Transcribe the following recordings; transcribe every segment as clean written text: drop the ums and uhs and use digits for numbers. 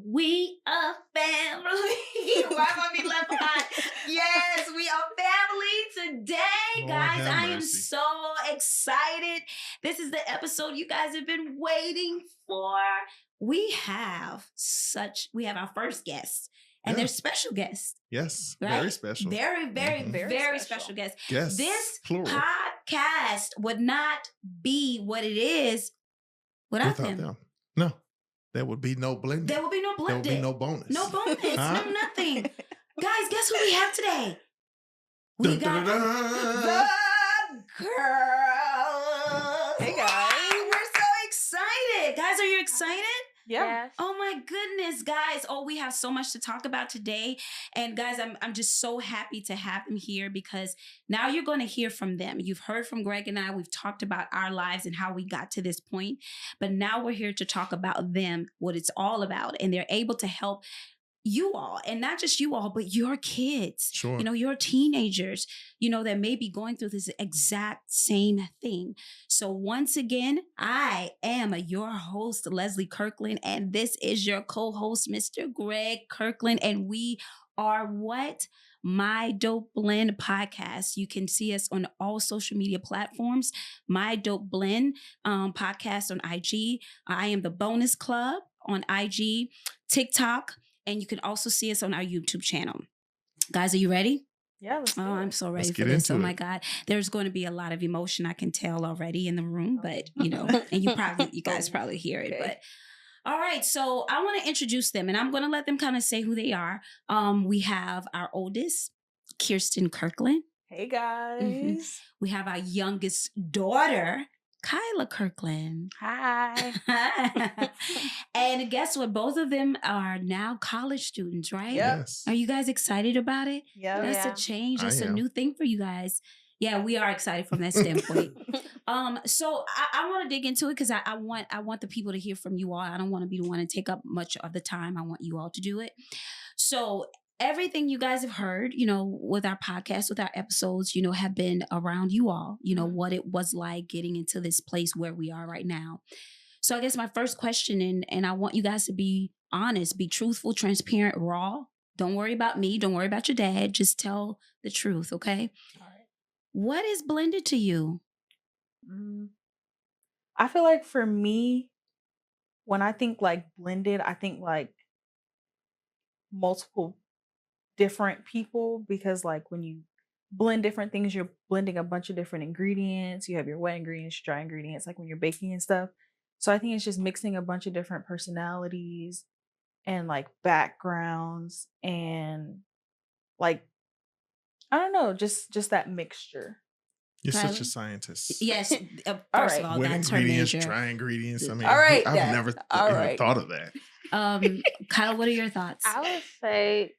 We are family. Why am I being left behind? Yes, we are family today, Lord guys. have I am mercy. so excited. This is the episode you guys have been waiting for. We have our first guest, and they're special guests. Yes, right? very special. Very special guests. Yes, This plural. podcast would not be what it is without them. No. There would be no blending. There will be no blending. There will be no bonus. No bonus. Huh? No nothing. Guys, guess who we have today? We Dun, got dun, dun, dun. the girls. Hey, guys. We're so excited. Guys, are you excited? Yeah. Oh my goodness, guys. Oh, we have so much to talk about today. And guys, I'm just so happy to have them here because now you're going to hear from them. You've heard from Greg and I. We've talked about our lives and how we got to this point. But now we're here to talk about them, what it's all about. And they're able to help you all, and not just you all, but your kids, Sure. Your teenagers, that may be going through this exact same thing. So once again, I am your host, Leslie Kirkland, and this is your co-host, Mr. Greg Kirkland, and we are what? My Dope Blend podcast. You can see us on all social media platforms. My Dope Blend podcast on IG. I am the Bonus Club on IG, TikTok, and you can also see us on our YouTube channel. Guys, are you ready? Yeah. I'm so ready for this. Oh my God. There's going to be a lot of emotion, I can tell already in the room, but and you guys probably hear it. Okay. But all right. So I want to introduce them and I'm going to let them kind of say who they are. We have our oldest, Kirsten Kirkland. Hey, guys. Mhm. We have our youngest daughter, Kyla Kirkland. Hi. And guess what? Both of them are now college students, right? Yep. Yes. Are you guys excited about it? Yeah. That's a change. I That's a am. new thing for you guys. Yeah, we are excited from that standpoint. So I want to dig into it because I want the people to hear from you all. I don't want to be the one to take up much of the time. I want you all to do it. So everything you guys have heard, with our podcast, with our episodes, have been around you all, what it was like getting into this place where we are right now. So I guess my first question, and I want you guys to be honest, be truthful, transparent, raw. Don't worry about me. Don't worry about your dad. Just tell the truth, okay? All right. What is blended to you? I feel like for me, when I think like blended, I think like multiple different people because like when you blend different things, you're blending a bunch of different ingredients. You have your wet ingredients, dry ingredients, like when you're baking and stuff. So I think it's just mixing a bunch of different personalities and like backgrounds and like, I don't know, just that mixture. You're such Kyla? a scientist. Yes, All first right. of all, Wet that's her ingredients, major. dry ingredients. I mean, All right, I've Dad. never All even right. thought of that. Kyle, what are your thoughts? I would say,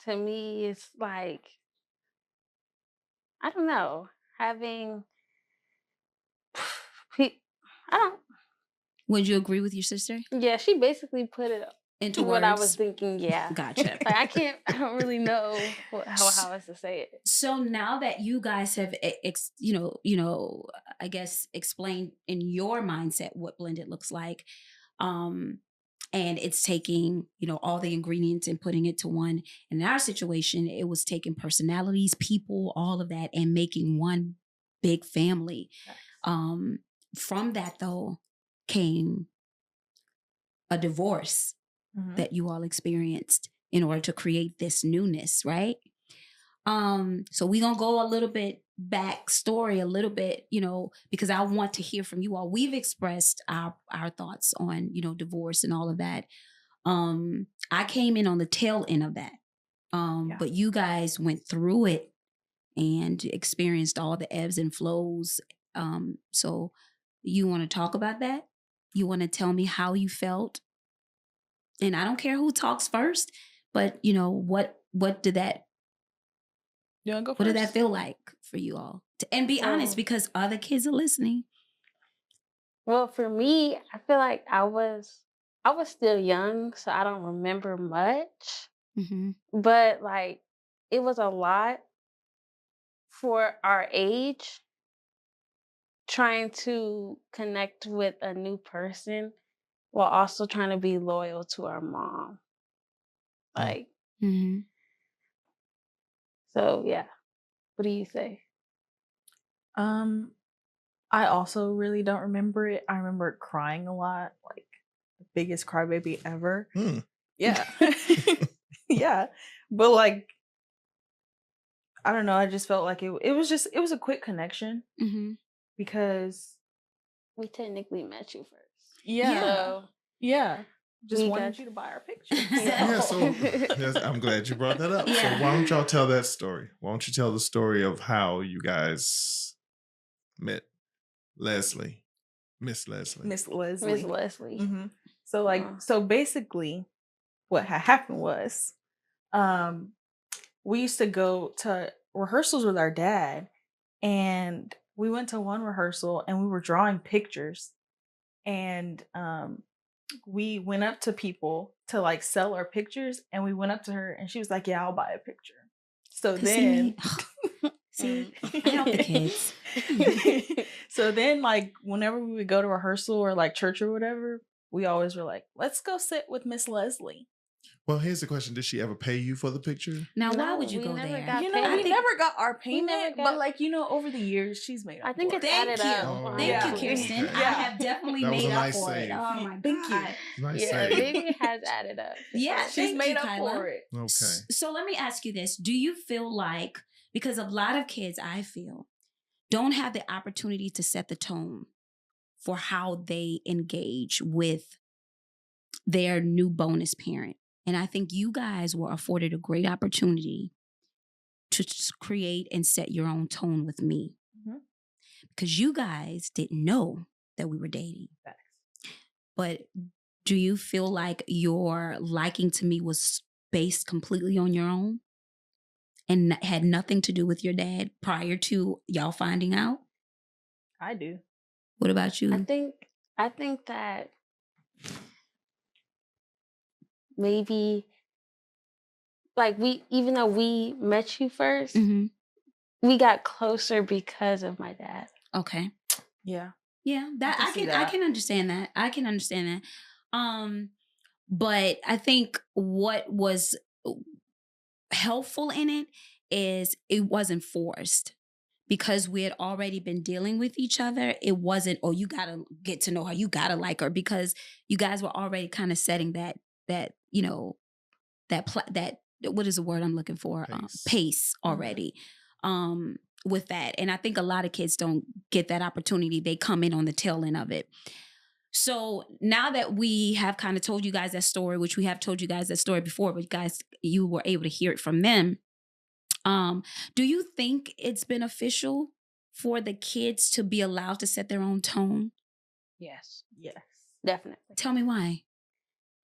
to me, it's like, I don't know, having, Would you agree with your sister? yeah, she basically put it Into what I words? was thinking, yeah. Gotcha. Like, I don't really know how else to say it. So now that you guys have, I guess explained in your mindset what blended looks like, and it's taking, all the ingredients and putting it to one. In our situation, it was taking personalities, people, all of that, and making one big family. From that though came a divorce Mhm. that you all experienced in order to create this newness, right? So we're gonna go a little bit backstory, a little bit, because I want to hear from you all. We've expressed our thoughts on, divorce and all of that. I came in on the tail end of that. But you guys went through it and experienced all the ebbs and flows. So you want to talk about that? You want to tell me how you felt? And I don't care who talks first, but what did that You wanna go first? what did that feel like for you all? And be honest, because other kids are listening. Well, for me, I feel like I was I was still young, so I don't remember much. Mm-hmm. But like, it was a lot for our age trying to connect with a new person while also trying to be loyal to our mom. Like, Mm-hmm. so yeah. What do you say? I also really don't remember it. I remember crying a lot, like the biggest crybaby ever. Yeah. Yeah. But like, I don't know, I just felt like it was a quick connection Mm-hmm. because We technically met you first. yeah. So Yeah. Just we wanted got you to buy our picture. Yeah, so yes, I'm glad you brought that up. Yeah. So why don't y'all tell that story? Why don't you tell the story of how you guys met Leslie, Miss Leslie? Miss Leslie. Miss Leslie. hmm So like, so basically, what had happened was, we used to go to rehearsals with our dad, and we went to one rehearsal and we were drawing pictures, and we went up to people to like sell our pictures, and we went up to her and she was like, "Yeah, I'll buy a picture." So then, see, I help the kids. so then, like, whenever we would go to rehearsal or like church or whatever, we always were like, "Let's go sit with Miss Leslie." Well, here's the question: did she ever pay you for the picture? Now, why No, would you we go never there? got You know, paid. we never got our payment, never but got- like, you know, over the years, she's made up. I think for it's it. Thank added you. up. Oh, Thank yeah. you, Kirsten. Okay. I have definitely That was made a up nice for it. save. Oh my Thank you. God. Nice Yeah, save. maybe it has added up. Yeah, She's thank made you, up Kyla. for it. Okay. So let me ask you this. Do you feel like, because a lot of kids, I feel, don't have the opportunity to set the tone for how they engage with their new bonus parent? And I think you guys were afforded a great opportunity to create and set your own tone with me. Mhm. Because you guys didn't know that we were dating. Facts. But do you feel like your liking to me was based completely on your own and had nothing to do with your dad prior to y'all finding out? I do. What about you? I think that maybe like even though we met you 1st, Mhm. we got closer because of my dad. Okay. Yeah. Yeah, that can I see can that. I can understand that. I can understand that. But I think what was helpful in it is it wasn't forced. Because we had already been dealing with each other, it wasn't, oh, you gotta get to know her, you gotta like her, because you guys were already kind of setting that you know that what is the word I'm looking for, pace already, with that. And I think a lot of kids don't get that opportunity. They come in on the tail end of it. So now that we have kind of told you guys that story, which we have told you guys that story before, but you were able to hear it from them. Do you think it's beneficial for the kids to be allowed to set their own tone? Yes, Yes. definitely. Tell me why.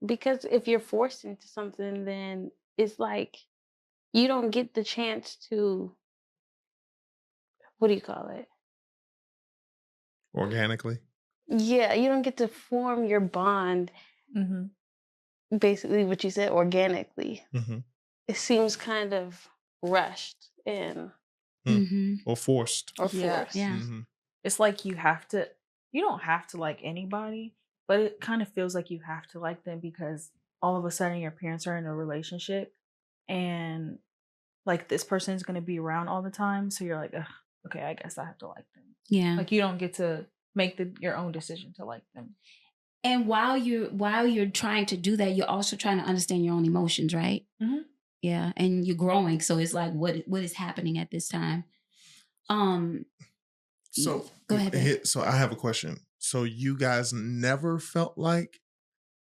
Because if you're forced into something, then it's like you don't get the chance to, what do you call it? Organically. Yeah, you don't get to form your bond, Mm-hmm. basically what you said, organically. Mm-hmm. It seems kind of rushed and Mm-hmm. Or forced. or Yeah. forced. Yeah. Mm-hmm. It's like you don't have to like anybody, but it kind of feels like you have to like them because all of a sudden your parents are in a relationship and like this person is going to be around all the time. So you're like, ugh, okay, I guess I have to like them. Yeah. Like you don't get to make your own decision to like them. And while you're trying to do that, you're also trying to understand your own emotions, right? Mm-hmm. Yeah. And you're growing. So it's like, what is happening at this time? So Go ahead, babe. So I have a question. So you guys never felt like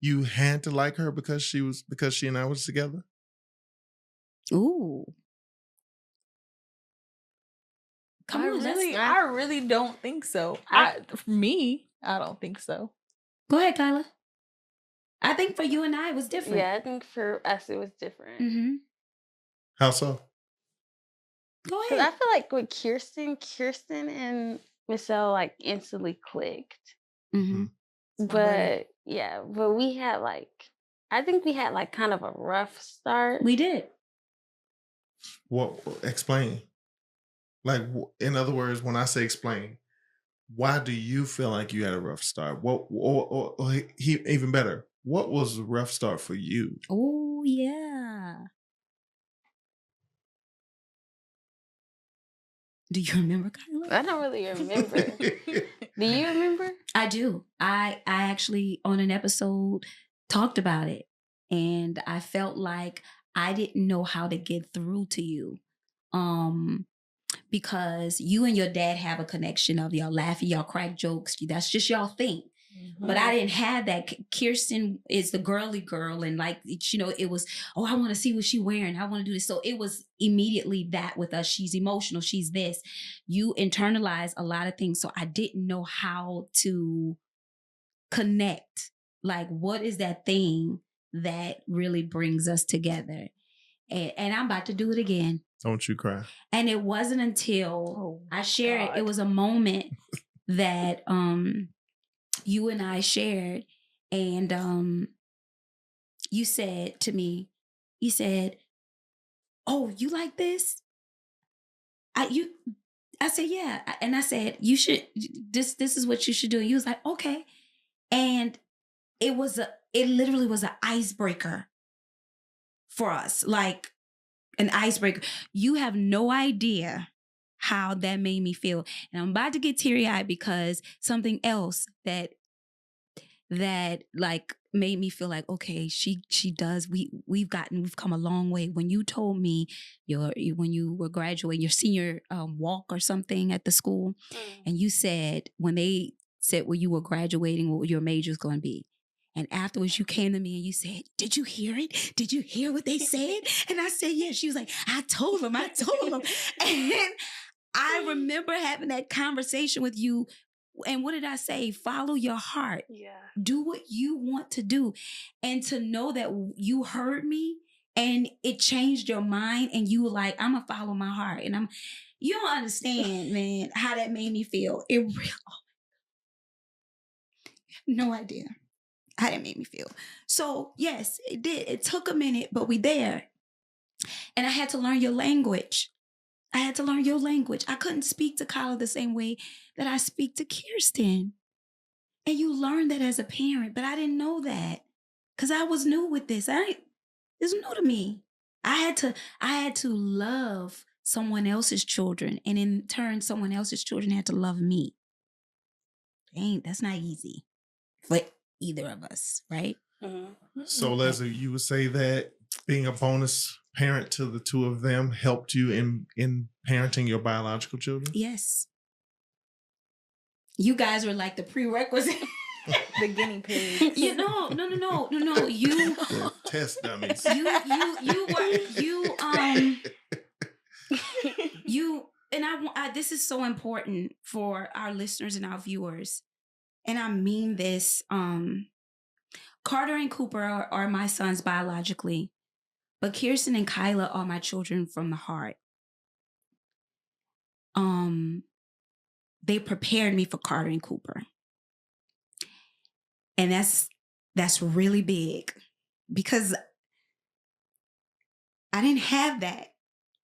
you had to like her because she and I was together? Ooh. Come on, I really don't think so. For me, I don't think so. Go ahead, Kyla. I think for you and I, it was different. Yeah, I think for us it was different. Mm-hmm. How so? Go Because ahead. I feel like with Kirsten and Michelle like instantly clicked. Mm-hmm. But yeah, but we had like, I think we had like kind of a rough start. We did. What? Explain. Like, in other words, when I say explain, why do you feel like you had a rough start? What? Or even better, what was a rough start for you? Oh yeah. Do you remember, Kyla? I don't really remember. Do you remember? I do. I actually on an episode talked about it, and I felt like I didn't know how to get through to you. Because you and your dad have a connection of y'all laughing, y'all crack jokes. That's just y'all thing. But I didn't have that. Kirsten is the girly girl, and like, you know, it was, oh, I want to see what she's wearing. I want to do this. So it was immediately that with us. She's emotional. She's this. You internalize a lot of things. So I didn't know how to connect. Like, what is that thing that really brings us together? And I'm about to do it again. Don't you cry. And it wasn't until I shared it was a moment that you and I shared, and you said to me, you said, "Oh, you like this?" I said, "Yeah," and I said, "You should. This is what you should do." And you was like, "Okay," and it literally was an icebreaker for us, like an icebreaker. You have no idea how that made me feel. And I'm about to get teary-eyed because something else that like made me feel like, okay, she does. We've come a long way. When you told me when you were graduating your senior walk or something at the school, and you said when they said when you were graduating what your major is going to be. And afterwards, you came to me and you said, "Did you hear it? Did you hear what they said?" And I said, "Yeah." She was like, I told them. And I remember having that conversation with you. And what did I say? Follow your heart. Yeah. Do what you want to do. And to know that you heard me and it changed your mind and you were like, I'm going to follow my heart. And you don't understand, man, how that made me feel. It really, no idea how that made me feel. So yes, it did. It took a minute, but we there. And I had to learn your language. I couldn't speak to Kyla the same way that I speak to Kirsten. And you learn that as a parent, but I didn't know that because I was new with this. It's new to me. I had to love someone else's children, and in turn, someone else's children had to love me. That's not easy for either of us, right? Mm-hmm. So, Leslie, you would say that being a bonus parent to the two of them helped you in parenting your biological children? Yes. You guys were like the prerequisite. The guinea pigs. No. You the test dummies. This is so important for our listeners and our viewers. And I mean this. Carter and Cooper are my sons biologically, but Kirsten and Kyla are my children from the heart. They prepared me for Carter and Cooper. And that's really big because I didn't have that.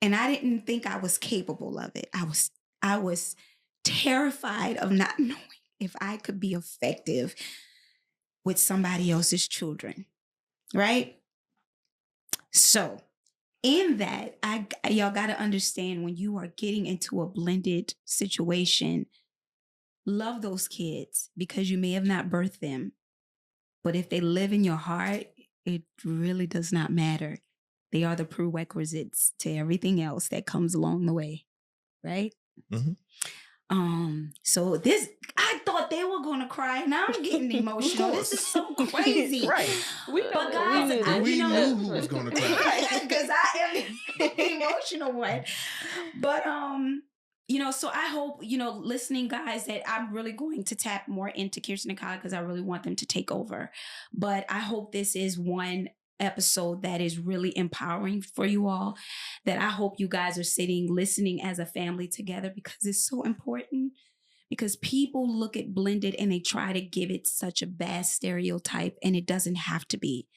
And I didn't think I was capable of it. I was terrified of not knowing if I could be effective with somebody else's children. Right? So in that, y'all got to understand when you are getting into a blended situation, love those kids because you may have not birthed them. But if they live in your heart, it really does not matter. They are the prerequisites to everything else that comes along the way. Right? Mm-hmm. So I thought they were going to cry. Now I'm getting emotional. This is so crazy. Right. But guys, we knew who was going to cry. Because I am the emotional one. But, so I hope, listening guys, that I'm really going to tap more into Kirsten and Kyla because I really want them to take over. But I hope this is one episode that is really empowering for you all, that I hope you guys are sitting, listening as a family together because it's so important. because people look at blended and they try to give it such a bad stereotype, and it doesn't have to be.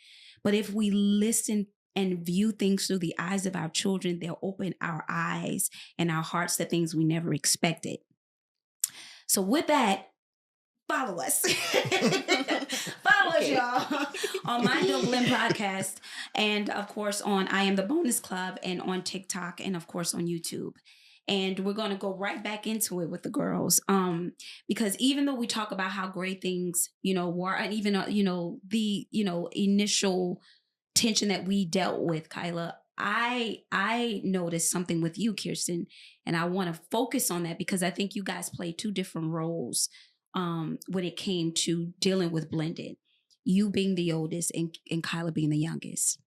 But if we listen and view things through the eyes of our children, they'll open our eyes and our hearts to things we never expected. So with that, follow us. Follow us, y'all, on My Dope Blend podcast. And of course, on I Am the Bonus Club, and on TikTok, and of course on YouTube. And we're going to go right back into it with the girls. Because even though we talk about how great things, were, and even, the, initial tension that we dealt with, Kyla, I noticed something with you, Kirsten, and I want to focus on that because I think you guys play two different roles when it came to dealing with blended. You being the oldest and Kyla being the youngest.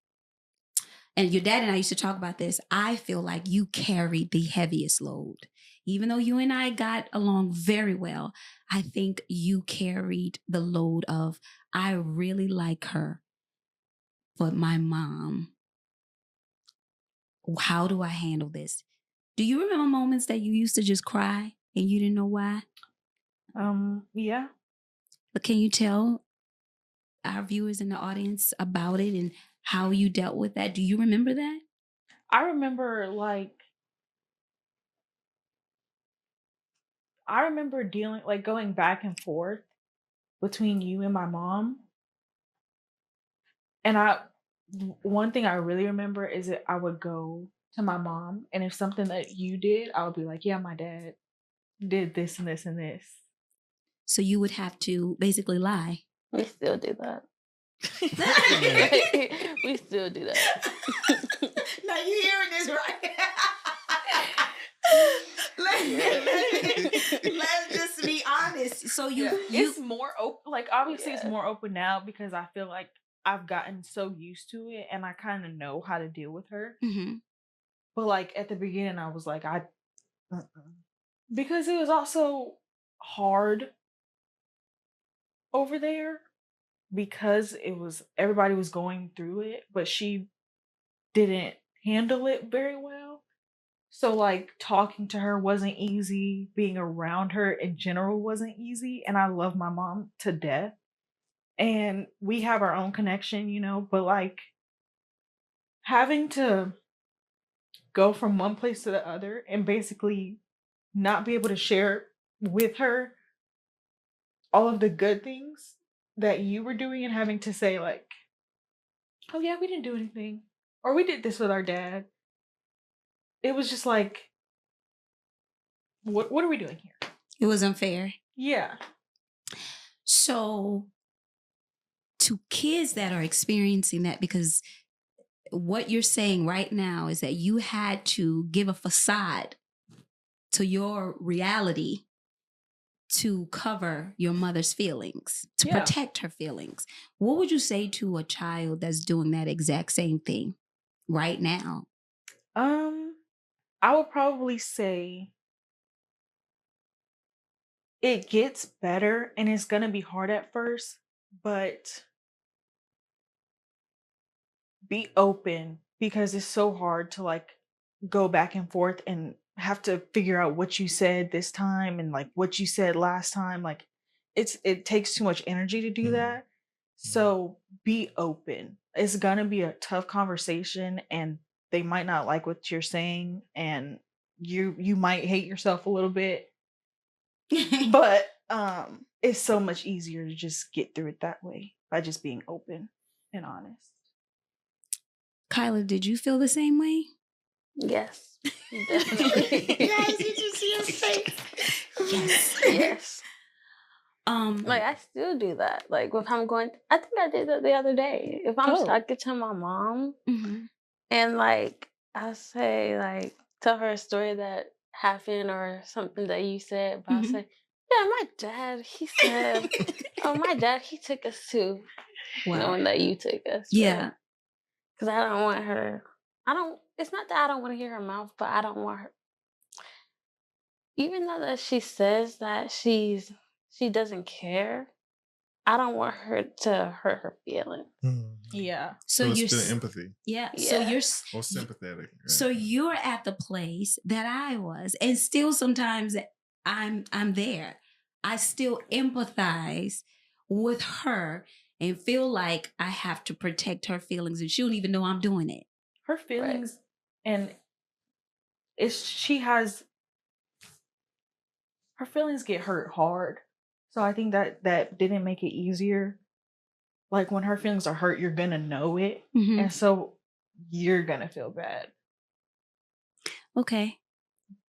And your dad and I used to talk about this. I feel like you carried the heaviest load. Even though you and I got along very well, I think you carried the load of, I really like her, but my mom, how do I handle this? Do you remember moments that you used to just cry and you didn't know why? Yeah. But can you tell our viewers in the audience about it and how you dealt with that? Do you remember that? I remember dealing, going back and forth between you and my mom. And one thing I really remember is that I would go to my mom, and if something that you did, I would be like, yeah, my dad did this and this and this. So you would have to basically lie. We still do that. We still do that. Now you hearing this right? Let's just be honest. So it's more open. Obviously, it's more open now because I feel like I've gotten so used to it, and I kind of know how to deal with her. Mm-hmm. But at the beginning, I was like, because it was also hard over there because everybody was going through it, but she didn't handle it very well. So talking to her wasn't easy. Being around her in general wasn't easy. And I love my mom to death. And we have our own connection, but having to go from one place to the other and basically not be able to share with her all of the good things that you were doing, and having to say oh yeah, we didn't do anything, or we did this with our dad. It was just what are we doing here? It was unfair. Yeah. So to kids that are experiencing that, because what you're saying right now is that you had to give a facade to your reality to cover your mother's feelings, to protect her feelings. What would you say to a child that's doing that exact same thing right now? I would probably say it gets better, and it's gonna be hard at first, but be open, because it's so hard to go back and forth and have to figure out what you said this time and what you said last time. It takes too much energy to do that. So be open. It's gonna be a tough conversation, and they might not like what you're saying, and you might hate yourself a little bit. But it's so much easier to just get through it that way by just being open and honest. Kyla, did you feel the same way? Yes, definitely. Guys, did you see his face? Yes. Yes. I still do that. If I'm going, I think I did that the other day. If I'm talking to my mom, and I'll say tell her a story that happened or something that you said, but I'll say, yeah, my dad, he said, oh, my dad, he took us to, knowing that you took us. Yeah. Because I don't want her, it's not that I don't want to hear her mouth, but I don't want her, even though that she says that she doesn't care, I don't want her to hurt her feelings. Yeah. So you're still empathy. Yeah. So you're or sympathetic. Right? So you're at the place that I was, and still sometimes I'm there. I still empathize with her and feel like I have to protect her feelings, and she don't even know I'm doing it. Her feelings, and her feelings get hurt hard. So I think that didn't make it easier. Like when her feelings are hurt, you're gonna know it, Mhm. and so you're gonna feel bad. Okay.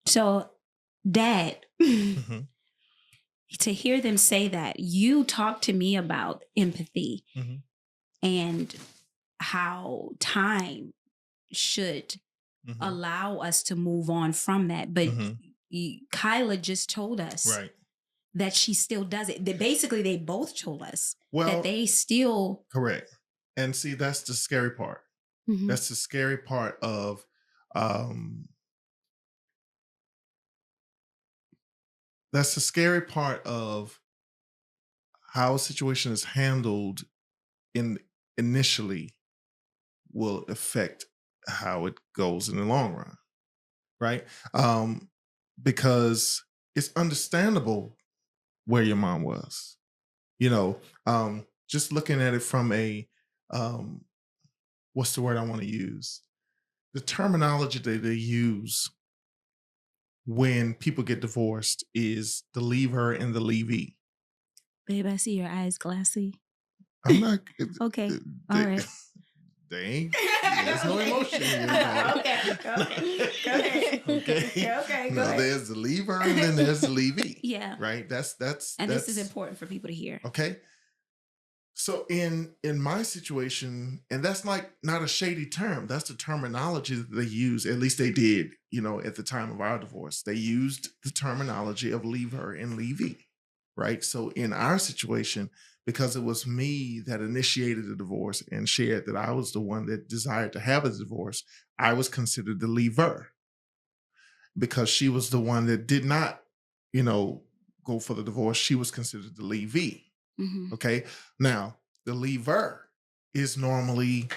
So, Dad, Mhm. to hear them say that, you talked to me about empathy Mhm. and how time should Mhm. allow us to move on from that. But Mhm. Kyla just told us Right. that she still does it. Basically, they both told us that Well, they still. correct. And see, that's the scary part. Mhm. That's the scary part of that's the scary part of how a situation is handled in initially will affect how it goes in the long run, right? Because it's understandable where your mom was. You know, just looking at it from a what's the word I want to use? The terminology that they use when people get divorced is the leaver and the leavee. Babe, I see your eyes glassy. I'm not. Okay. They, All right. they ain't. There's no emotion in your body. Okay. Go ahead. Okay. Okay. Go No, ahead. there's the leaver and then there's the leavee. Yeah. Right. That's. And this is important for people to hear. Okay. So in my situation, and that's like not a shady term. That's the terminology that they use. At least they did, at the time of our divorce. They used the terminology of leaver and leavee, right? So in our situation, because it was me that initiated the divorce and shared that I was the one that desired to have a divorce, I was considered the leaver because she was the one that did not, go for the divorce. She was considered the leavee. Mhm. Okay. Now, the leaver is normally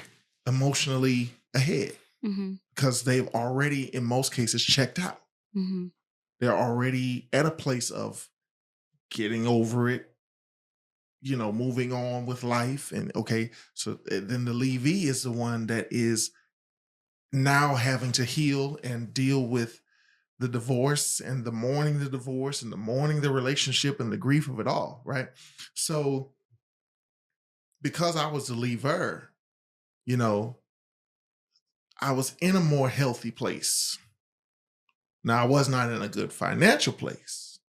emotionally ahead Mhm. because they've already, in most cases, checked out. Mhm. They're already at a place of getting over it, moving on with life. And okay, so then the leavee is the one that is now having to heal and deal with the divorce and the mourning the divorce and the mourning the relationship and the grief of it all. Right. So, because I was the leaver, I was in a more healthy place. Now, I was not in a good financial place,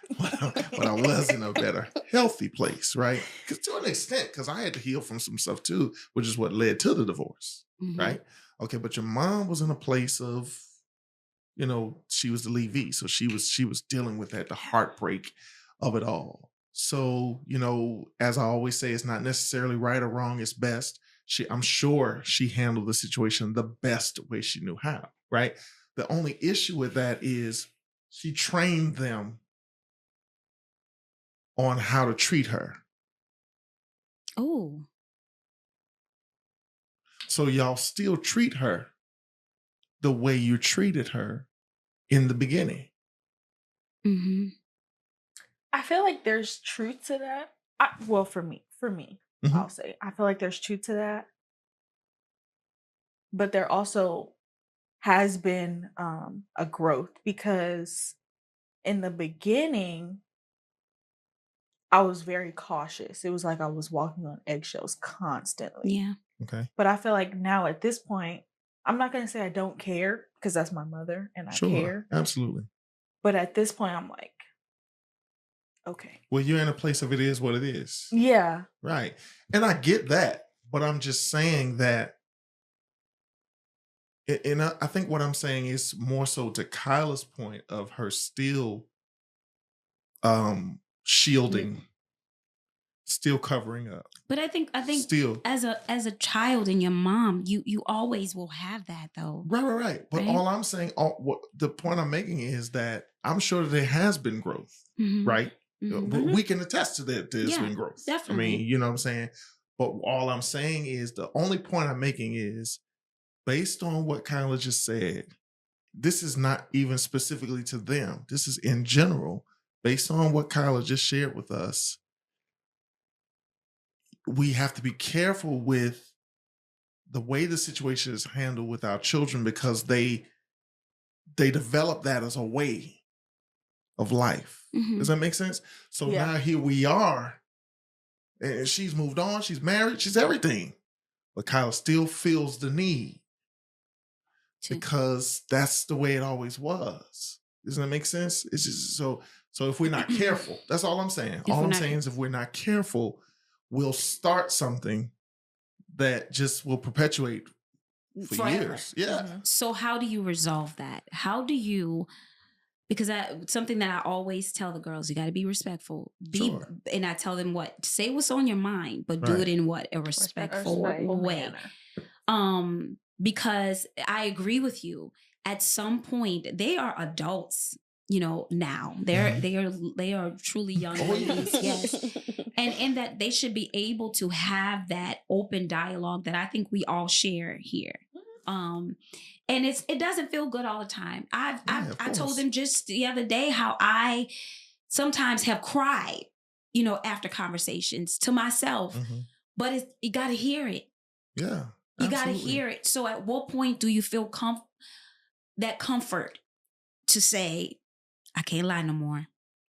but I was in a better healthy place, right? Because to an extent, because I had to heal from some stuff too, which is what led to the divorce, Mhm. right? Okay, but your mom was in a place of, she was the leavee, so she was dealing with that, the heartbreak of it all. So, as I always say, it's not necessarily right or wrong, it's best. I'm sure she handled the situation the best way she knew how, right? The only issue with that is she trained them on how to treat her. Oh. So y'all still treat her the way you treated her in the beginning. Mm-hmm. I feel like there's truth to that. Well, for me, Mhm. I'll say I feel like there's truth to that, but there also has been a growth because in the beginning I was very cautious. It was like I was walking on eggshells constantly. Yeah. Okay. But I feel like now at this point, I'm not going to say I don't care because that's my mother and I Sure. care. Absolutely. But at this point, I'm like, okay. Well, you're in a place of it is what it is. Yeah. Right. And I get that, but I'm just saying that, and I think what I'm saying is more so to Kyla's point of her still shielding, still covering up. But I think Still. as a child and your mom, you always will have that though. Right. But Right? all I'm saying, the point I'm making is that I'm sure that there has been growth, Mhm. right? Mhm. We can attest to that there's Yeah, been growth. definitely. I mean, you know what I'm saying? But all I'm saying is the only point I'm making is based on what Kyla just said, this is not even specifically to them. This is in general, based on what Kyla just shared with us. We have to be careful with the way the situation is handled with our children, because they develop that as a way of life. Mhm. Does that make sense? So Yeah. now here we are, and she's moved on, she's married, she's everything. But Kyla still feels the need because that's the way it always was. Doesn't that make sense? It's just so if we're not careful, that's all I'm saying. All I'm saying is if we're not careful, we'll start something that just will perpetuate for Forever. years. Yeah. Mhm. So how do you resolve that? How do you, because something that I always tell the girls, you got to be respectful. Sure. And I tell them say what's on your mind, but do Right. it in what? A respectful way. manner. Because I agree with you. At some point, they are adults, now. They are truly young Oh, ladies. Yes. And in that they should be able to have that open dialogue that I think we all share here. And it doesn't feel good all the time. I told them just the other day how I sometimes have cried, after conversations to myself, but you got to hear it. Yeah. You got to hear it. So at what point do you feel that comfort to say, I can't lie no more?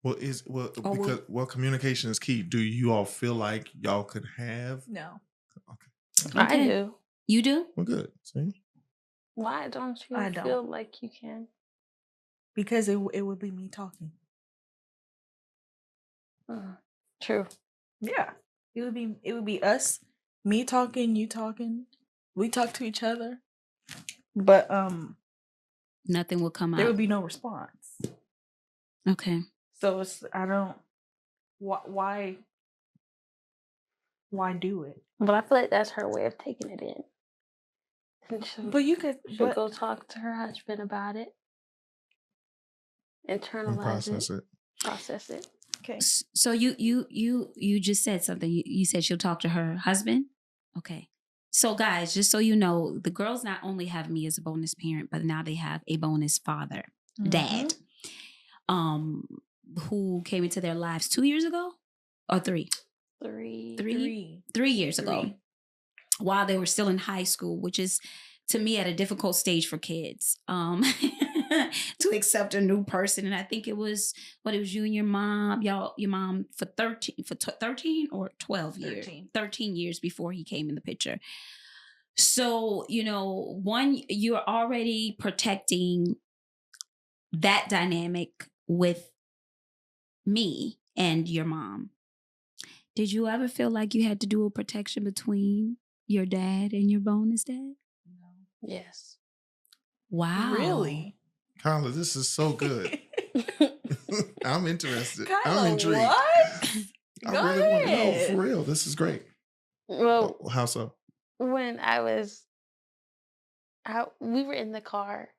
Well, communication is key. Do you all feel like y'all could have? No. Okay. I do. You do? Well, good. See? Why don't you I don't. feel like you can? Because it would be me talking. True. Yeah. It would be us, me talking, you talking. We talk to each other. But Nothing will come there out. would be no response. Okay. So why do it? But I feel like that's her way of taking it in. But you could She'll go talk to her husband about it. Internalize it. Process it. Okay. So you just said something. You said she'll talk to her husband? Okay. So guys, just so you know, the girls not only have me as a bonus parent, but now they have a bonus father, dad, who came into their lives 2 years ago or 3? 3 years ago, while they were still in high school, which is to me at a difficult stage for kids to accept a new person. And I think it was you and your mom, your mom for 13 or 12 years, 13 years before he came in the picture. So, you're already protecting that dynamic with me and your mom. Did you ever feel like you had to do a protection between your dad and your bonus dad? No. Yes. Wow. Really? Kyla, this is so good. I'm interested. Kyla, I'm intrigued. What? I Go really want to know, ahead. for real. This is great. Well, How so? when I was out, we were in the car,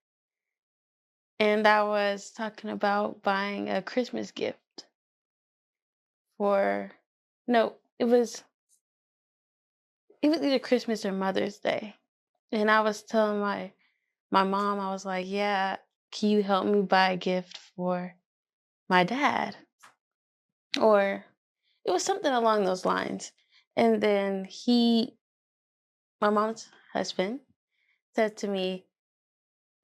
and I was talking about buying a Christmas gift it was either Christmas or Mother's Day. And I was telling my mom, I was like, yeah, can you help me buy a gift for my dad? Or it was something along those lines. And then my mom's husband, said to me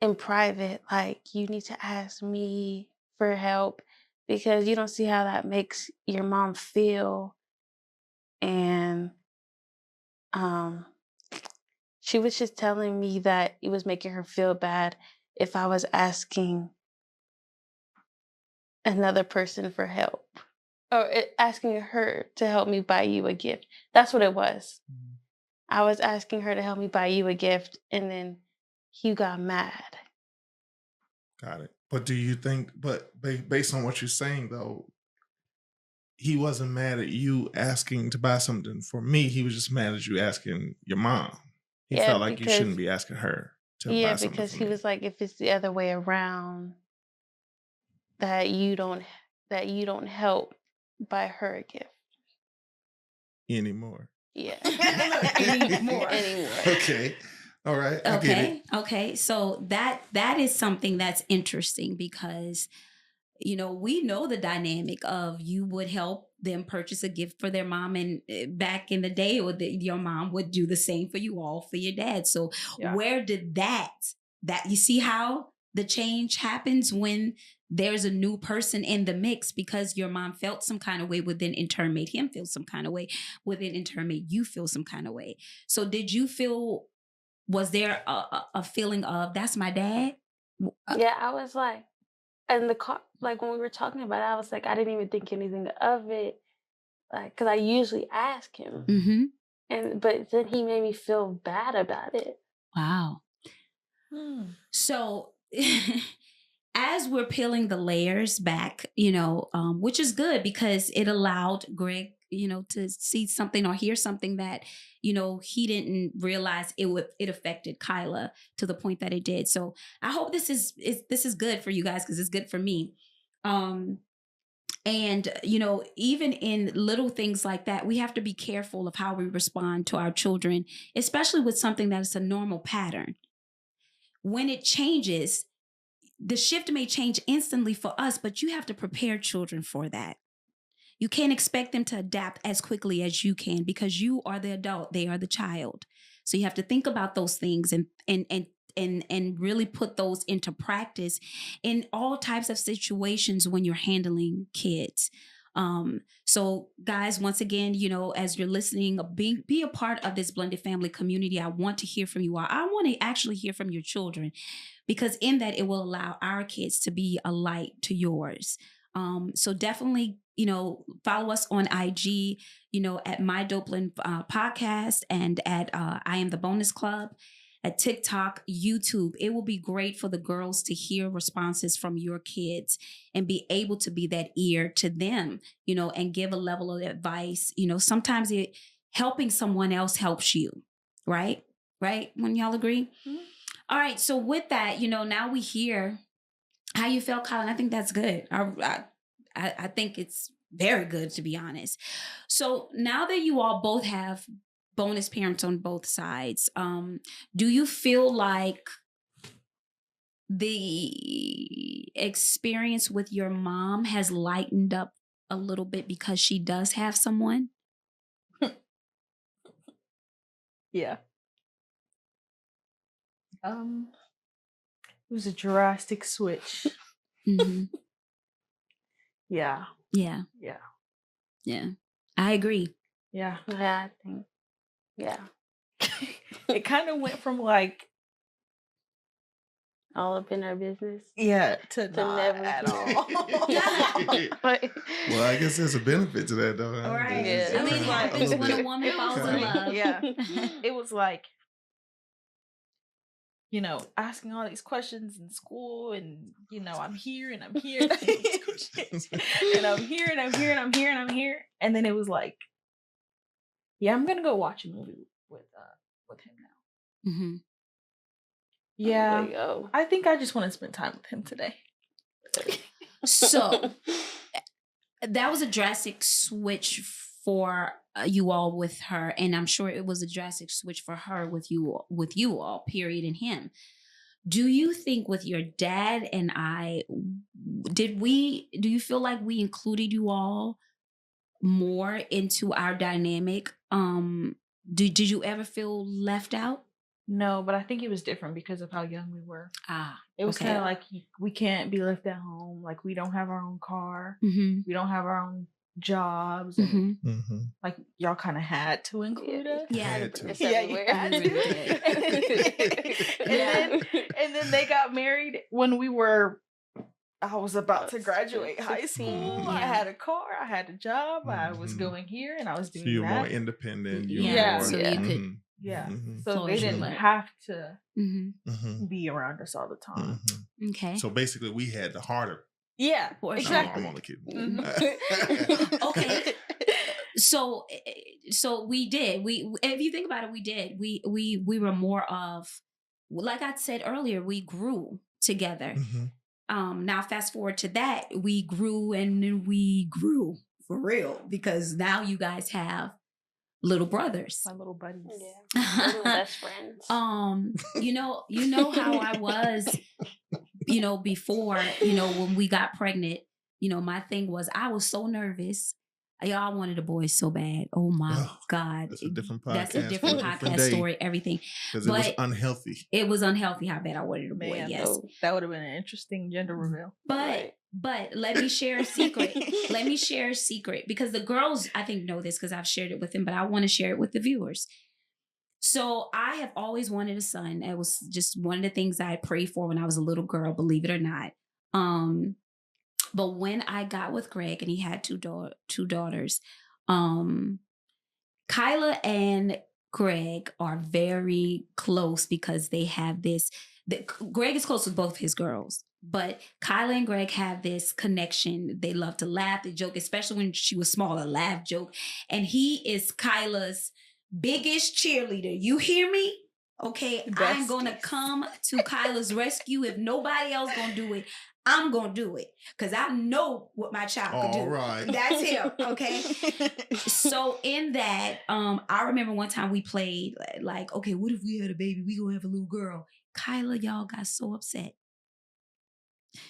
in private, like, you need to ask me for help because you don't see how that makes your mom feel. And she was just telling me that it was making her feel bad if I was asking another person for help or asking her to help me buy you a gift. That's what it was. Mhm. I was asking her to help me buy you a gift, and then he got mad. Got it. But do you think, based on what you're saying though, he wasn't mad at you asking to buy something for me. He was just mad at you asking your mom. He Yeah, felt like you because- shouldn't be asking her to buy Yeah, something because for he me. was like, if it's the other way around, that you don't help buy her a gift. Anymore. Yeah. Anymore. Anymore. Okay. All right, I get it. Okay. So that is something that's interesting because we know the dynamic of you would help them purchase a gift for their mom, and back in the day, or your mom would do the same for you all for your dad. So Yeah. where did that you see how the change happens when there's a new person in the mix, because your mom felt some kind of way, would then in turn made him feel some kind of way, would then in turn made you feel some kind of way. So did you feel, was there a feeling of that's my dad? Yeah, I was like, in the car, like when we were talking about it, I was like, I didn't even think anything of it, like, because I usually ask him, Mm-hmm. but then he made me feel bad about it. Wow. So as we're peeling the layers back, which is good because it allowed Greg, to see something or hear something that, he didn't realize it affected Kyla to the point that it did. So I hope this is good for you guys, because it's good for me. And, even in little things like that, we have to be careful of how we respond to our children, especially with something that is a normal pattern. When it changes, the shift may change instantly for us, but you have to prepare children for that. You can't expect them to adapt as quickly as you can, because you are the adult, they are the child. So you have to think about those things and really put those into practice in all types of situations when you're handling kids. So guys, once again, as you're listening, be a part of this blended family community. I want to hear from you all. I want to actually hear from your children, because in that it will allow our kids to be a light to yours. So definitely, follow us on IG, at My Dopeland podcast, and at I Am the Bonus Club, at TikTok, YouTube. It will be great for the girls to hear responses from your kids and be able to be that ear to them, and give a level of advice. Sometimes helping someone else helps you, right? Right? When y'all agree? Mm-hmm. All right. So with that, now we hear how you felt, Colin. I think that's good. I think it's very good, to be honest. So now that you all both have bonus parents on both sides, do you feel like the experience with your mom has lightened up a little bit because she does have someone? Yeah. It was a drastic switch. Mm-hmm. Yeah. Yeah. Yeah. Yeah. I agree. Yeah. Yeah, I think. Yeah. It kind of went from like all up in our business. Yeah, to not never at do. all. Well, I guess there's a benefit to that, though. All right. Yeah. I mean, it happens when a woman It was falls in like- love. Yeah. It was like, asking all these questions in school, and I'm here and I'm here. And I'm here and I'm here and I'm here and I'm here. And then it was like, yeah, I'm gonna go watch a movie with him now. Mm-hmm. Yeah. Like, oh. I think I just want to spend time with him today. So that was a drastic switch for you all with her, and I'm sure it was a drastic switch for her with you all, period, and him. Do you think with your dad and I, do you feel like we included you all more into our dynamic? Did you ever feel left out? No, but I think it was different because of how young we were. It was okay. kind of like we can't be left at home. Like, we don't have our own car. Mm-hmm. We don't have our own jobs. And Mm-hmm. like, y'all kind of had to include us. Yeah, Had to. Yeah, you had to. And then they got married when I was about to graduate high school. Yeah. I had a car. I had a job. I was going here and I was doing So you're that. more independent. You're Yeah. more, So you could. Yeah. Mhm. So they Flourish didn't in it. have to Mhm. be around us all the time. Mhm. Okay. So basically, we had the harder. Yeah, Or- exactly. I'm only kidding. Mhm. Okay. So we did. We if you think about it, we did. We were more of, like I said earlier, we grew together. Mhm. Now fast forward to that, we grew and then we grew for real, because now you guys have little brothers. My little buddies. Yeah. Little best friends. You know how I was, before, when we got pregnant, my thing was I was so nervous. Y'all wanted a boy so bad. Oh my God. That's a different podcast. That's a different podcast story, everything. Because it was unhealthy. It was unhealthy how bad I wanted a boy, Man, yes. that would have been an interesting gender reveal. But let me share a secret. Let me share a secret. Because the girls, I think, know this because I've shared it with them, but I want to share it with the viewers. So I have always wanted a son. It was just one of the things I prayed for when I was a little girl, believe it or not. But when I got with Greg and he had two daughters, Kyla and Greg are very close because they have this. Greg is close with both his girls, but Kyla and Greg have this connection. They love to laugh, they joke, especially when she was smaller, laugh, joke. And he is Kyla's biggest cheerleader. You hear me? Okay, I'm going to come to Kyla's rescue. If nobody else going to do it, I'm going to do it because I know what my child can do. Right. That's him. Okay. So in that, I remember one time we played like, okay, what if we had a baby? We going to have a little girl. Kyla, y'all got so upset.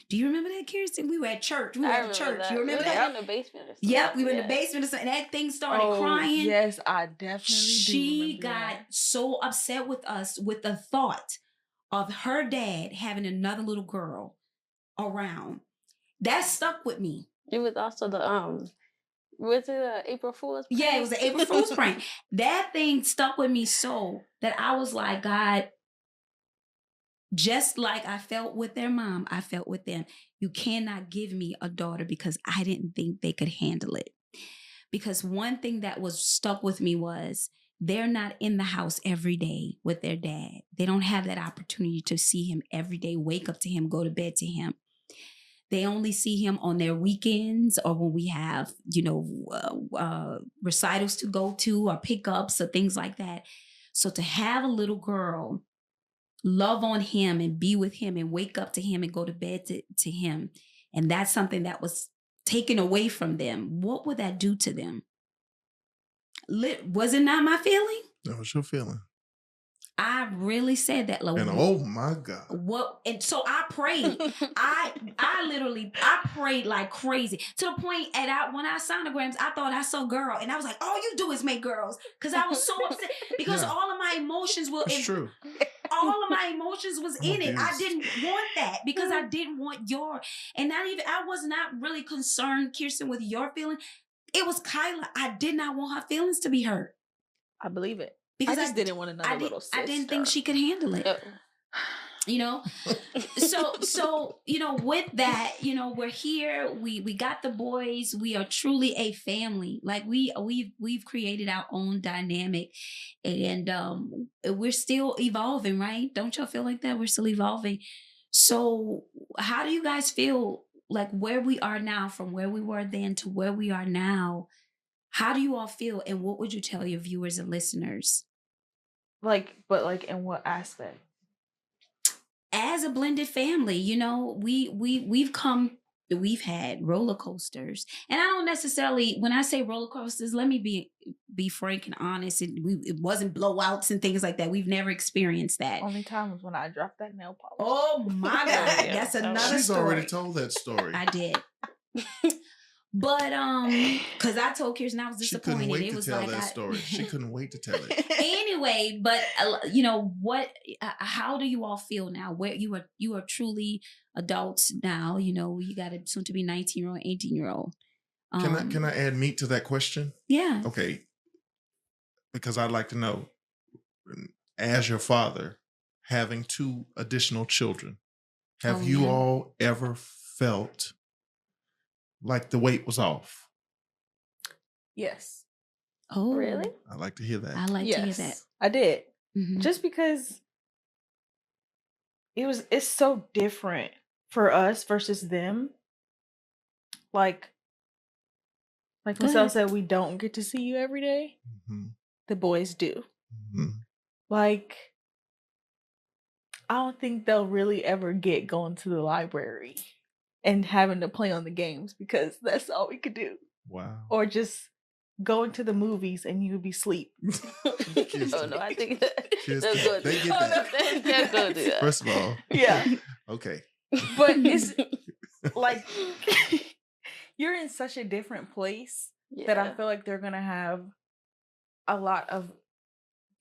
Do you remember that, Kirsten? We were at church. We were at church. That. You remember that? that? In the basement. Or Yep, we were in the basement or something. And that thing started crying. Yes, I definitely do. She got so upset with us with the thought of her dad having another little girl around. That stuck with me. It was also the was it a April Fool's prank? Yeah, it was an April Fool's prank. That thing stuck with me so that I was like, God, just like I felt with their mom, I felt with them. You cannot give me a daughter because I didn't think they could handle it. Because one thing that was stuck with me was they're not in the house every day with their dad. They don't have that opportunity to see him every day, wake up to him, go to bed to him. They only see him on their weekends or when we have, recitals to go to or pickups or things like that. So to have a little girl love on him and be with him and wake up to him and go to bed to him, and that's something that was taken away from them, what would that do to them? Was it not my feeling? That was your feeling. I really said that. Like, and oh my God. What? And so I prayed. I prayed like crazy to the point when I sonograms, I thought I saw girl. And I was like, all you do is make girls. Because I was so upset. Because all of my emotions were true. All of my emotions was in it. I didn't want that because I didn't want I was not really concerned, Kirsten, with your feeling. It was Kyla. I did not want her feelings to be hurt. I believe it. Because I just didn't want another little sister. I didn't think she could handle it. So with that, we're here. We got the boys. We are truly a family. Like we've created our own dynamic, and we're still evolving, right? Don't y'all feel like that? We're still evolving. So how do you guys feel like where we are now from where we were then to where we are now? How do you all feel? And what would you tell your viewers and listeners? But in what aspect? As a blended family, we've had roller coasters, and I don't necessarily, when I say roller coasters, let me be frank and honest. It wasn't blowouts and things like that. We've never experienced that. Only time was when I dropped that nail polish. Oh my God, that's another She's story. already told that story. I did. But because I told Kirsten I was disappointed. She couldn't wait it to was tell like that story. She couldn't wait to tell it. Anyway, but how do you all feel now? Where you are truly adults now. You got a soon to be 19-year-old, 18-year-old. Can I add meat to that question? Yeah. Okay. Because I'd like to know, as your father, having 2 additional children, have you all ever felt like the weight was off? Yes. Oh, really? I like to hear that. I like to hear that. I did. Mm-hmm. Just because it's so different for us versus them. Like Michelle said, we don't get to see you every day. Mm-hmm. The boys do. Mm-hmm. Like, I don't think they'll really ever get going to the library and having to play on the games because that's all we could do. Wow. Or just going to the movies and you would be asleep. Oh no, I think that Kirsten, they'll go they do get that. that. They'll go do that. First of all, Yeah. okay. But it's like you're in such a different place that I Yeah. feel like they're going to have a lot of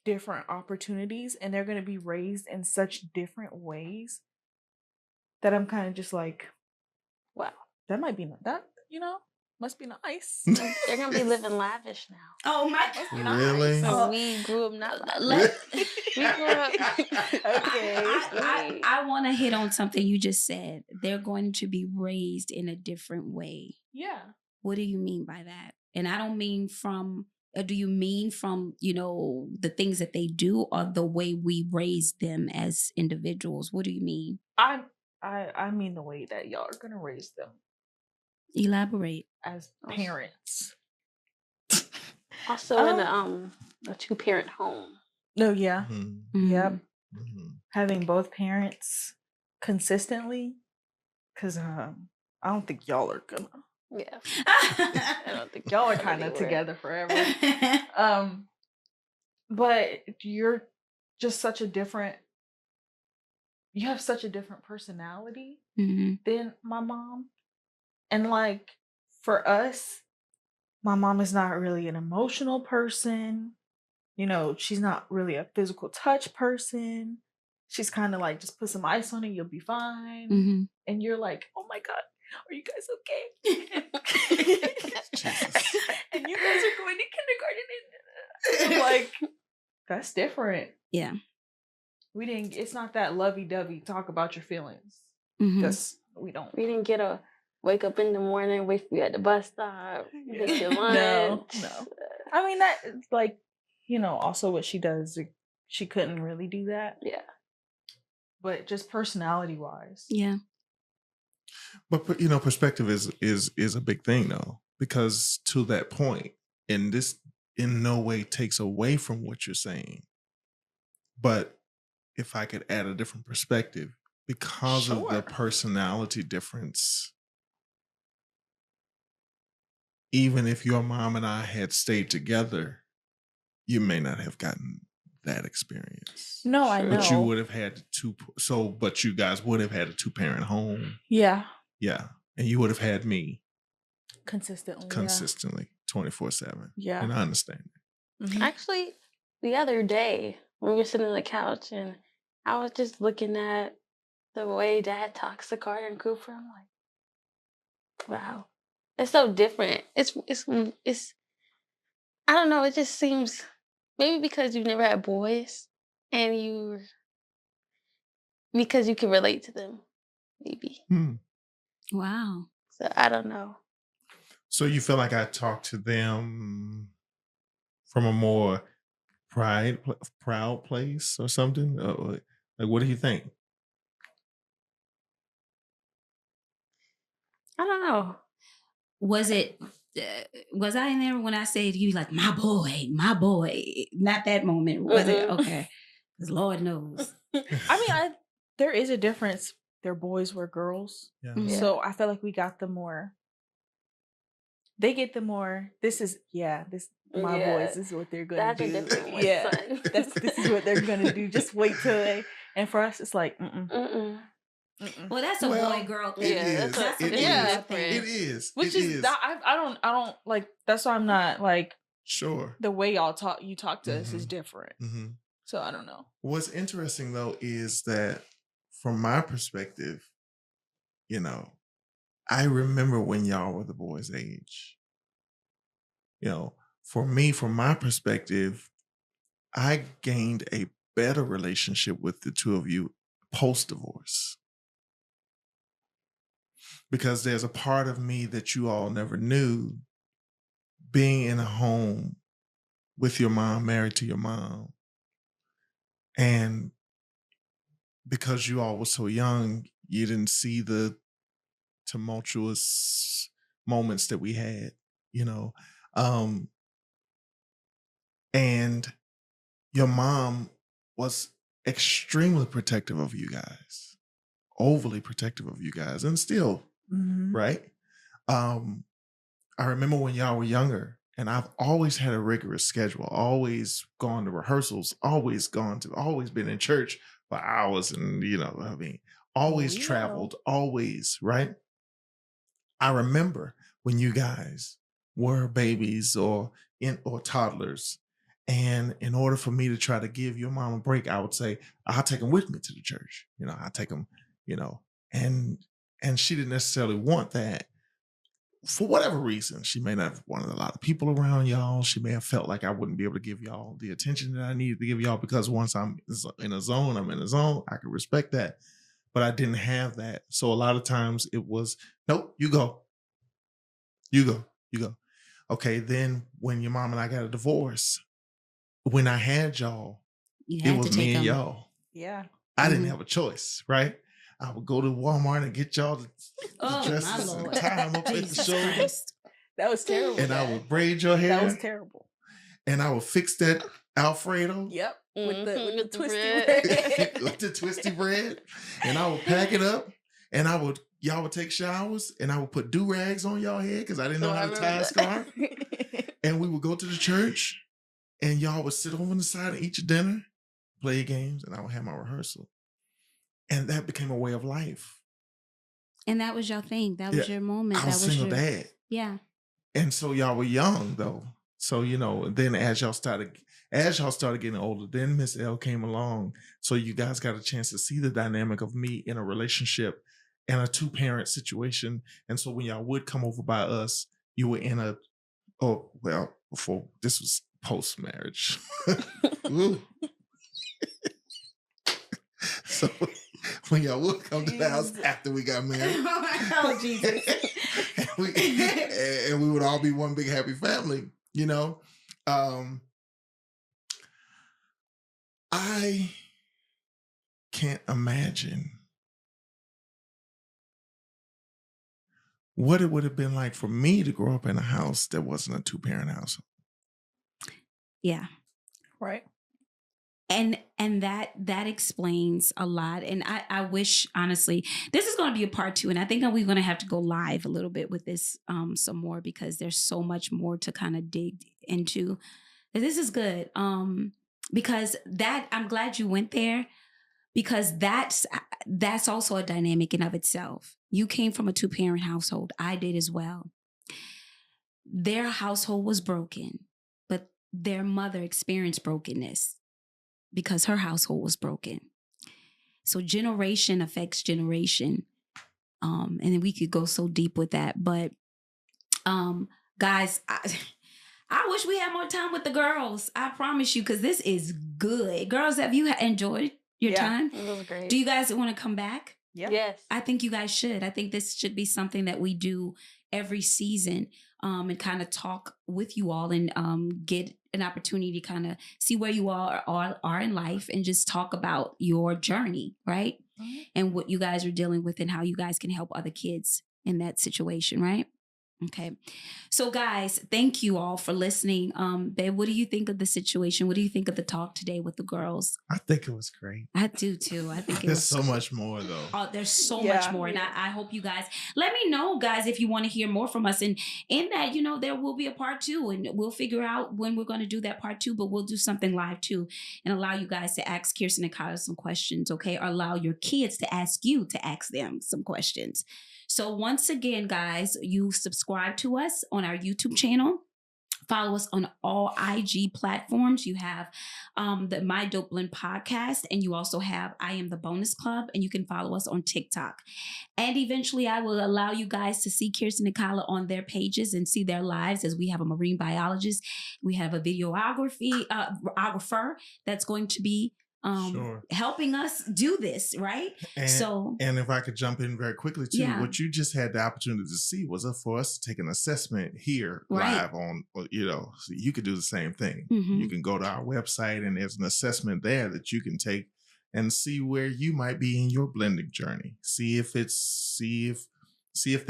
different opportunities and they're going to be raised in such different ways that I'm kind of just like, Wow. that might be that, must be nice. They're gonna be living lavish now. Oh my Really? So Oh. we grew up not lavish. Let- We grew up. Okay. I want to hit on something you just said. They're going to be raised in a different way. Yeah. What do you mean by that? And I don't mean from, do you mean from, the things that they do or the way we raise them as individuals? What do you mean? I mean the way that y'all are going to raise them Elaborate. as parents. Also in a 2-parent home. No, yeah. Mhm, Yep. mhm. Having both parents consistently, because I don't think y'all are gonna. Yeah. I don't think Y'all are going kind of anywhere. together forever. But you're just such a different. You have such a different personality Mhm. than my mom, and like for us, my mom is not really an emotional person. She's not really a physical touch person. She's kind of like, just put some ice on it, you'll be fine. Mhm. And you're like, oh my God, are you guys okay? Jesus. And you guys are going to kindergarten. And like, that's different. Yeah. It's not that lovey-dovey talk about your feelings. Mhm. We don't. We didn't get a wake up in the morning, wait for you at the bus stop, get your lunch. No. I mean, that like, also what she does, she couldn't really do that. Yeah. But Just personality wise. Yeah. But perspective is a big thing though, because to that point, and this in no way takes away from what you're saying. But if I could add a different perspective, because of the Sure. personality difference, even if your mom and I had stayed together, you may not have gotten that experience. No, I know. But you would have had but you guys would have had a 2-parent home. Yeah. Yeah. And you would have had me Consistently. consistently 24/7. Yeah. And I understand that. Mhm. Actually, the other day when we were sitting on the couch and I was just looking at the way Dad talks to Carter and Cooper, I'm like, wow, it's so different. It's I don't know. It just seems maybe because you've never had boys and because you can relate to them, maybe. Hmm. Wow. So I don't know. So you feel like I talked to them from a more proud place or something? Like, what do you think? I don't know. Was I in there when I said to you, like, my boy? Not that moment. Was it? Mm-mm. Okay. Because Lord knows. I mean, there is a difference. Their boys were girls. Yeah. Mhm. So I feel like we got the more. They get the more. This is my Yeah. boys. This is what they're gonna That's a do. different one, Yeah, son. this is what they're gonna do. Just wait till they. And for us, it's like, Mm-mm. Well, that's a Well, boy girl It thing. Yeah, is. that's a It boy is. girl thing. It is. which It is I don't like. That's why I'm not like Sure. the way you talk to us is Mhm. different. Hmm. So I don't know. What's interesting though is that from my perspective, I remember when y'all were the boys' age. For me, from my perspective, I gained a better relationship with the two of you post-divorce. Because there's a part of me that you all never knew, being in a home with your mom, married to your mom. And because you all were so young, you didn't see the tumultuous moments that we had, and your mom was extremely protective of you guys, overly protective of you guys, and still, Mhm. right? I remember when y'all were younger And I've always had a rigorous schedule, always gone to rehearsals, always been in church for hours. And, always We know. traveled, always, right? I remember when you guys were babies or toddlers. And in order for me to try to give your mom a break, I would say, I'll take them with me to the church. I'll take them, and she didn't necessarily want that. For whatever reason, she may not have wanted a lot of people around y'all. She may have felt like I wouldn't be able to give y'all the attention that I needed to give y'all, because once I'm in a zone, I'm in a zone. I can respect that. But I didn't have that. So a lot of times it was, nope, you go. You go. You go. Okay, then when your mom and I got a divorce, when I had y'all, it was me and y'all. Yeah. I didn't have a choice, right? I would go to Walmart and get y'all the dresses and tie them up at the shoulder. That was terrible. And I would braid your hair. That was terrible. And I would fix that Alfredo. Yep. With the twisty bread. With the twisty bread. And I would pack it up, and y'all would take showers, and I would put do-rags on y'all head because I didn't know how to tie a scarf. And we would go to the church, and y'all would sit over on the side and eat your dinner, play games, and I would have my rehearsal. And that became a way of life. And that was your thing. That was your moment. I was single dad. Yeah. And so y'all were young though. So, then as y'all started getting older, then Miss L came along. So you guys got a chance to see the dynamic of me in a relationship and a 2-parent situation. And so when y'all would come over by us, you were in before this was post-marriage. So when y'all would come to the house after we got married. Oh, Jesus. and we would all be one big happy family, I can't imagine what it would have been like for me to grow up in a house that wasn't a 2-parent household. Yeah. Right. And that explains a lot. And I wish, honestly, this is going to be a part 2. And I think we're going to have to go live a little bit with this some more, because there's so much more to kind of dig into. This is good. Because I'm glad you went there, because that's also a dynamic in of itself. You came from a 2-parent household. I did as well. Their household was broken, but their mother experienced brokenness because her household was broken. So generation affects generation. And then we could go so deep with that. But guys, I wish we had more time with the girls. I promise you, because this is good. Girls, have you enjoyed your time? It was great. Do you guys want to come back? Yep. Yes. I think you guys should. I think this should be something that we do every season, and kind of talk with you all, and get an opportunity to kind of see where you all are in life, and just talk about your journey, right? Mm-hmm. And what you guys are dealing with, and how you guys can help other kids in that situation, right? Okay. So guys, thank you all for listening. Babe, what do you think of the situation? What do you think of the talk today with the girls? I think it was great. I do too. I think there's so much more though. Oh, there's so much more. And I hope you guys let me know, guys, if you want to hear more from us. And in that, there will be a part 2, and we'll figure out when we're going to do that part 2, but we'll do something live too, and allow you guys to ask Kirsten and Kyla some questions. Okay. Or allow your kids to ask you to ask them some questions. So once again, guys, you subscribe to us on our YouTube channel. Follow us on all IG platforms. You have the My Dope Blend podcast, and you also have I Am the Bonus Club, and you can follow us on TikTok. And eventually I will allow you guys to see Kirsten and Kyla on their pages and see their lives, as we have a marine biologist. We have a videographer that's going to be helping us do this, right? And if I could jump in very quickly too, what you just had the opportunity to see was for us to take an assessment here live on, so you could do the same thing. Mm-hmm. You can go to our website, and there's an assessment there that you can take and see where you might be in your blending journey. See if there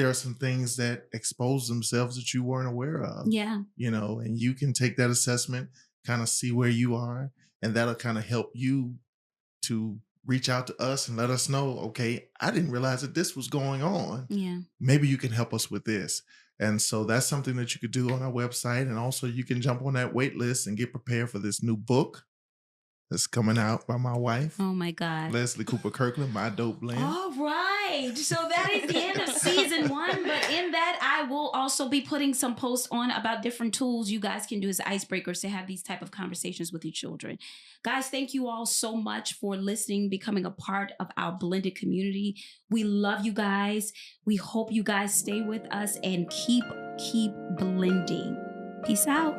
are some things that expose themselves that you weren't aware of. Yeah. And you can take that assessment, kind of see where you are. And that'll kind of help you to reach out to us and let us know, okay, I didn't realize that this was going on. Yeah. Maybe you can help us with this. And so that's something that you could do on our website. And also you can jump on that wait list and get prepared for this new book that's coming out by my wife. Oh my God. Leslie Cooper Kirkland, My Dope Blend. All right. So that is the end of season 1. But in that, I will also be putting some posts on about different tools you guys can do as icebreakers to have these type of conversations with your children. Guys, thank you all so much for listening, becoming a part of our blended community. We love you guys. We hope you guys stay with us and keep blending. Peace out.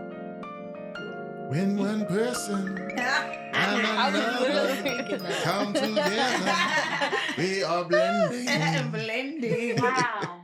When one person and another come together, we are blending. Blending. Wow.